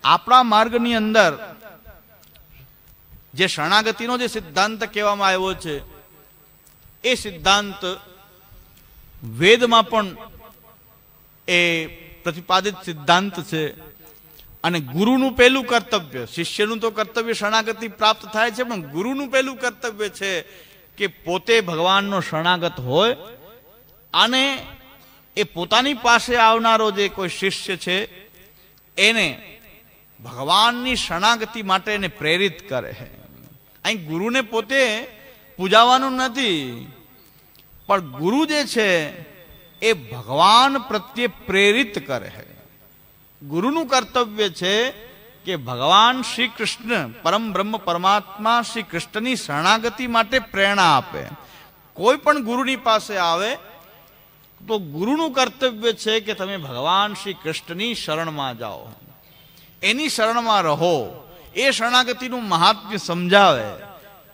આપણા માર્ગની અંદર જે શરણાગતિનો જે સિદ્ધાંત કહેવામાં આવ્યો છે એ સિદ્ધાંત વેદમાં પણ એ પ્રતિપાદિત સિદ્ધાંત છે. અને ગુરુનું પહેલું કર્તવ્ય, શિષ્યનું તો કર્તવ્ય શરણાગતિ પ્રાપ્ત થાય છે, પણ ગુરુનું પહેલું કર્તવ્ય છે કે પોતે ભગવાનનો શરણાગત હોય અને એ પોતાની પાસે આવનારો જે કોઈ શિષ્ય છે એને ભગવાનની શરણાગતિ માટે એને પ્રેરિત કરે. અહીં ગુરુને પોતે પૂજાવાનું નથી, પણ ગુરુ જે છે એ ભગવાન પ્રત્યે પ્રેરિત કરે. ગુરુનું કર્તવ્ય છે કે ભગવાન શ્રી કૃષ્ણ પરમ બ્રહ્મ પરમાત્મા શ્રી કૃષ્ણની શરણાગતિ માટે પ્રેરણા આપે. કોઈ પણ ગુરુની પાસે આવે તો ગુરુનું કર્તવ્ય છે કે તમે ભગવાન શ્રી કૃષ્ણની શરણમાં જાઓ, એની શરણમાં રહો, એ શરણાગતિનું મહાત્મ્ય સમજાવે.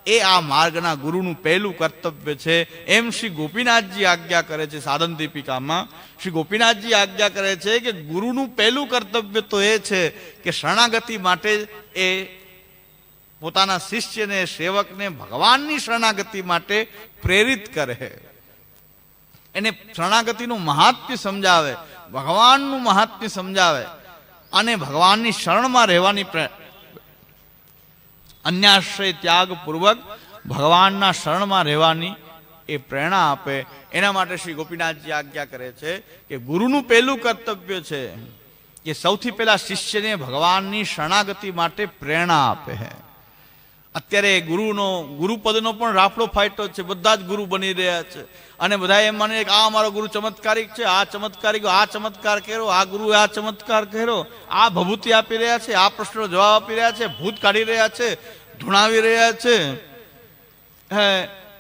એ આ માર્ગના ગુરુનું પહેલું કર્તવ્ય છે. એમ શ્રી ગોપીનાથજી આજ્ઞા કરે છે સાધન દીપિકામાં. શ્રી ગોપીનાથજી આજ્ઞા કરે છે કે ગુરુનું પહેલું કર્તવ્ય તો એ છે કે શરણાગતિ માટે એ પોતાના શિષ્યને સેવકને ભગવાનની શરણાગતિ માટે પ્રેરિત કરે, એને શરણાગતિનું મહાત્મ્ય સમજાવે, ભગવાનનું મહાત્મ્ય સમજાવે અને ભગવાનની શરણમાં રહેવાની અન્યાશ્રય ત્યાગ પૂર્વક ભગવાનના શરણમાં રહેવાની એ પ્રેરણા આપે. એના માટે શ્રી ગોપીનાથજી આજ્ઞા કરે છે કે ગુરુનું પહેલું કર્તવ્ય છે કે સૌથી પહેલા શિષ્યને ભગવાનની શરણાગતિ માટે પ્રેરણા આપે. અત્યારે ગુરુપદનો પણ રાફડો ફાટ્યો છે. બધા જ ગુરુ બની રહ્યા છે અને બધા એમ માને કે આ અમારો ગુરુ ચમત્કારિક છે, આ ચમત્કારિક, આ ચમત્કાર કર્યો, આ ગુરુ આ ચમત્કાર કર્યો, આ ભભૂતિ આપી રહ્યા છે, આ પ્રશ્નનો જવાબ આપી રહ્યા છે, ભૂત કાઢી રહ્યા છે, ધૂણાવી રહ્યા છે,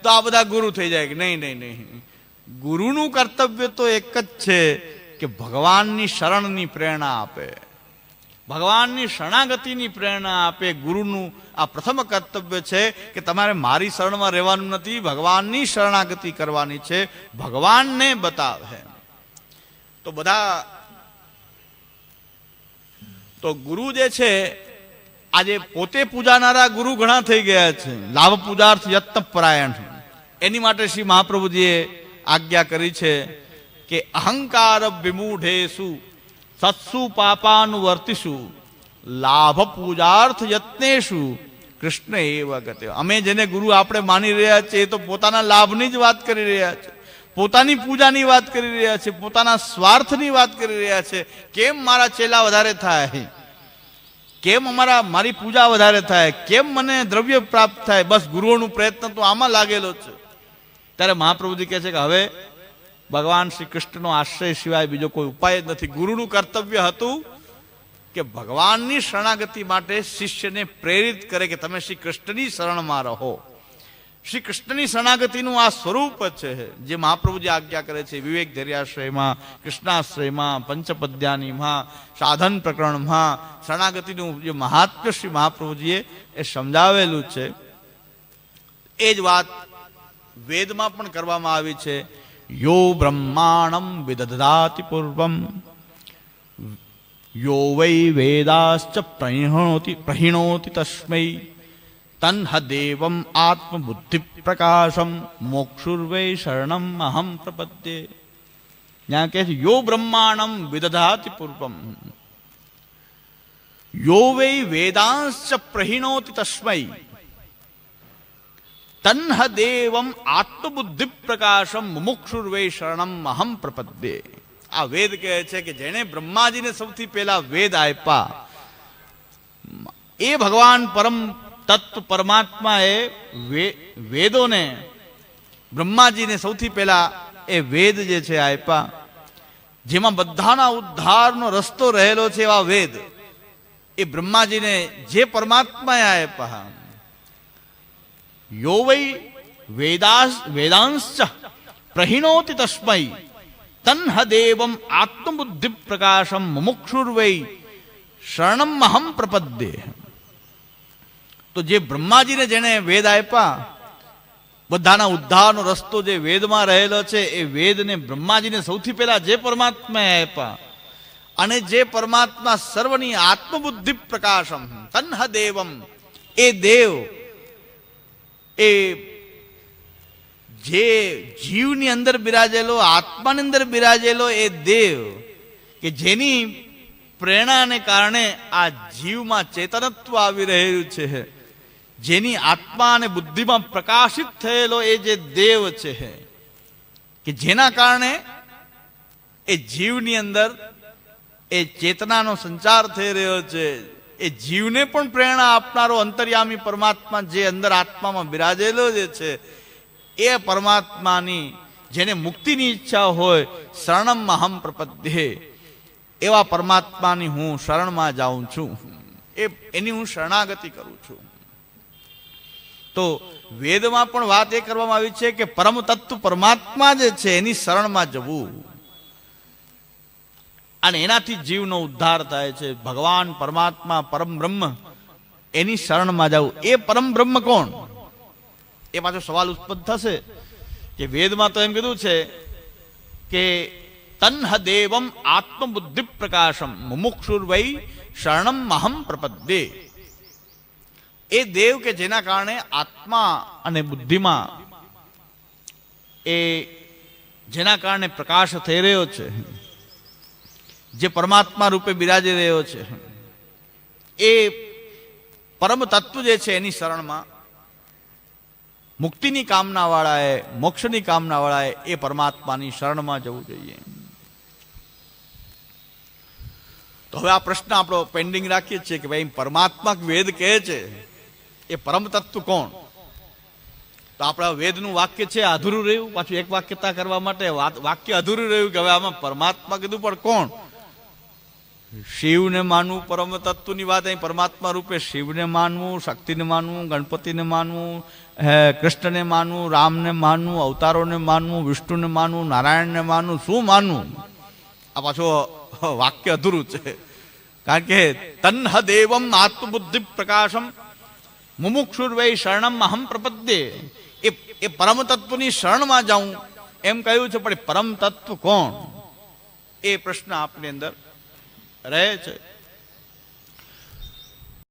તો આ બધા ગુરુ થઈ જાય. નહીં નહીં નહીં, ગુરુનું કર્તવ્ય તો એક જ છે કે ભગવાનની શરણની પ્રેરણા આપે, ભગવાનની શરણાગતિની પ્રેરણા આપે. ગુરુનું આ પ્રથમ કર્તવ્ય છે કે તમારે મારી શરણમાં રહેવાનું નથી, ભગવાનની શરણાગતિ કરવાની છે, ભગવાનને બતાવે. તો બધા તો ગુરુ જે છે આજે પોતે પૂજાનારા ગુરુ ઘણા થઈ ગયા છે. લાભ પૂજાર્થ યત્ન પરાયણ. એની માટે શ્રી મહાપ્રભુજીએ આજ્ઞા કરી છે કે અહંકાર વિમૂઢેષુ સત્સુ પાપાનુવર્તિષુ લાભ પૂજાર્થ યત્નેષુ કૃષ્ણ એવ ગતે. અમે જેને ગુરુ આપણે માની રહ્યા છીએ એ તો પોતાના લાભની જ વાત કરી રહ્યા છે, પોતાની પૂજાની વાત કરી રહ્યા છે, પોતાના સ્વાર્થની વાત કરી રહ્યા છે. કેમ મારા ચેલા વધારે થાય, કેમ મારી પૂજા વધારે થાય, કેમ મને દ્રવ્ય પ્રાપ્ત થાય, બસ ગુરુઓનું પ્રયત્ન તો આમાં લાગેલો છે. ત્યારે મહાપ્રભુજી કહે છે કે હવે ભગવાન શ્રી કૃષ્ણનો આશ્રય સિવાય બીજો કોઈ ઉપાય જ નથી. ગુરુનું કર્તવ્ય હતું કે ભગવાનની શરણાગતિ માટે શિષ્યને પ્રેરિત કરે કે તમે શ્રી કૃષ્ણની શરણમાં રહો. શ્રી કૃષ્ણની શરણાગતિનું આ સ્વરૂપ છે જે મહાપ્રભુજી આજ્ઞા કરે છે. વિવેક ધૈર્યાશ્રયમાં, કૃષ્ણાશ્રયમાં, પંચપદ્યાનીમાં, સાધન પ્રકરણમાં શરણાગતિનું જે મહાત્મ્ય શ્રી મહાપ્રભુજીએ એ સમજાવેલું છે. એ જ વાત વેદમાં પણ કરવામાં આવી છે. યો બ્રહ્માણમ વિદધાતિ પૂર્વમ યો વૈ વેદાશ્ચ પ્રહિણોતિ તસ્મૈ તન્હ દેવમ આત્મબુદ્ધિ પ્રકાશમ મોક્ષુર્વૈ શરણમ અહમ પ્રપદ્યે. ત્યાં કહે છે યો બ્રહ્માણમ વિદધાતિ પૂર્વમ યો વૈ વેદાંશ્ચ પ્રહિણોતિ તસ્મૈ તન્હ દેવમ આત્મબુદ્ધિ પ્રકાશમ મુમુક્ષુર્વૈ શરણમ અહમ પ્રપદ્યે. આ વેદ કહે છે કે જેણે બ્રહ્માજીને સૌથી પહેલા વેદ આપ્યા એ ભગવાન પરમ તત્વ પરમાત્મા એ વેદોને બ્રહ્માજીને સૌથી પહેલા એ વેદ જે છે આપ્યા, જેમાં બધાના ઉદ્ધારનો રસ્તો રહેલો છે. એવા વેદ એ બ્રહ્માજીને જે પરમાત્માએ આપ્યા. યો વૈ વેદાંશ્ચ પ્રહિણોતિ તસ્મૈ તન્હ દેવમ આત્મબુદ્ધિ પ્રકાશમ મુમુક્ષુર્વૈ શરણમ અહમ પ્રપદ્યે. તો જે બ્રહ્માજીને જેને વેદ આપ્યા, બધાના ઉદ્ધારનો રસ્તો જે વેદમાં રહેલો છે એ વેદને બ્રહ્માજીને સૌથી પહેલા જે પરમાત્માએ આપ્યા અને જે પરમાત્મા સર્વની આત્મબુદ્ધિ પ્રકાશમ તન્હ દેવમ, એ દેવ એ જે જીવની અંદર બિરાજેલો, આત્માની અંદર બિરાજેલો એ દેવ કે જેની પ્રેરણાને કારણે આ જીવમાં ચેતનત્વ આવી રહ્યું છે, જેની આત્મા અને બુદ્ધિમાં પ્રકાશિત થયેલો એ જે દેવ છે કે જેના કારણે એ જીવની અંદર એ ચેતનાનો સંચાર થઈ રહ્યો છે, એ જીવને પણ પ્રેરણા આપનારો અંતર્યામી પરમાત્મા જે અંદર આત્મામાં બિરાજેલો જે છે એ પરમાત્માની જેને મુક્તિની ઈચ્છા હોય, શરણમ અહમ પ્રપદ્યે, એવા પરમાત્માની હું શરણમાં જાઉં છું, એની હું શરણાગતિ કરું છું. તો વેદમાં પણ વાત એ કરવામાં આવી છે કે પરમ તત્વ પરમાત્મા જે છે એની શરણમાં જવું, અને એનાથી જીવનો ઉદ્ધાર થાય છે. ભગવાન પરમાત્મા પરમ બ્રહ્મ એની શરણમાં જવું. એ પરમ બ્રહ્મ કોણ? એ પાછો સવાલ ઉત્પન્ન થશે કે વેદમાં તો એમ કીધું છે કે તન્હ દેવમ આત્મબુદ્ધિ પ્રકાશમ મુમુક્ષુર્વૈ શરણમ અહમ પ્રપદ્યે. એ દેવ કે જેના કારણે આત્મા અને બુદ્ધિમાં એ જેના કારણે પ્રકાશ થઈ રહ્યો છે, જે પરમાત્મા રૂપે બિરાજી રહ્યો છે, એ પરમ તત્વ જે છે એની શરણમાં મુક્તિની કામના વાળાએ, મોક્ષની કામના વાળાએ એ પરમાત્માની શરણમાં જવું જોઈએ. તો હવે આ પ્રશ્ન આપણો પેન્ડિંગ રાખીએ છીએ કે ભાઈ પરમાત્મા વેદ કહે છે એ પરમ તત્વ કોણ? તો આપણા વેદનું વાક્ય છે અધૂરું રહ્યું. પાછું એક વાક્યતા કરવા માટે વાક્ય અધૂરું રહ્યું કે હવે આમાં પરમાત્મા કીધું પણ કોણ? શિવને માનવું પરમ તત્વની વાત, અહીં પરમાત્મા રૂપે શિવને માનવું, શક્તિને માનવું, ગણપતિને માનવું, કૃષ્ણને માનવું, રામને માનવું, અવતારોને માનવું, વિષ્ણુને માનવું, નારાયણને માનવું, શું માનવું? આ પાછો વાક્ય અધૂરું છે. કારણ કે તન્હ દેવમ આત્મબુદ્ધિ પ્રકાશમ મુમુક્ષુર્વૈ શરણમ અહમ પ્રપદ્યે, એ પરમ તત્વની શરણમાં જાઉં એમ કહ્યું છે. પણ પરમ તત્વ કોણ? એ પ્રશ્ન આપની અંદર રહે છે.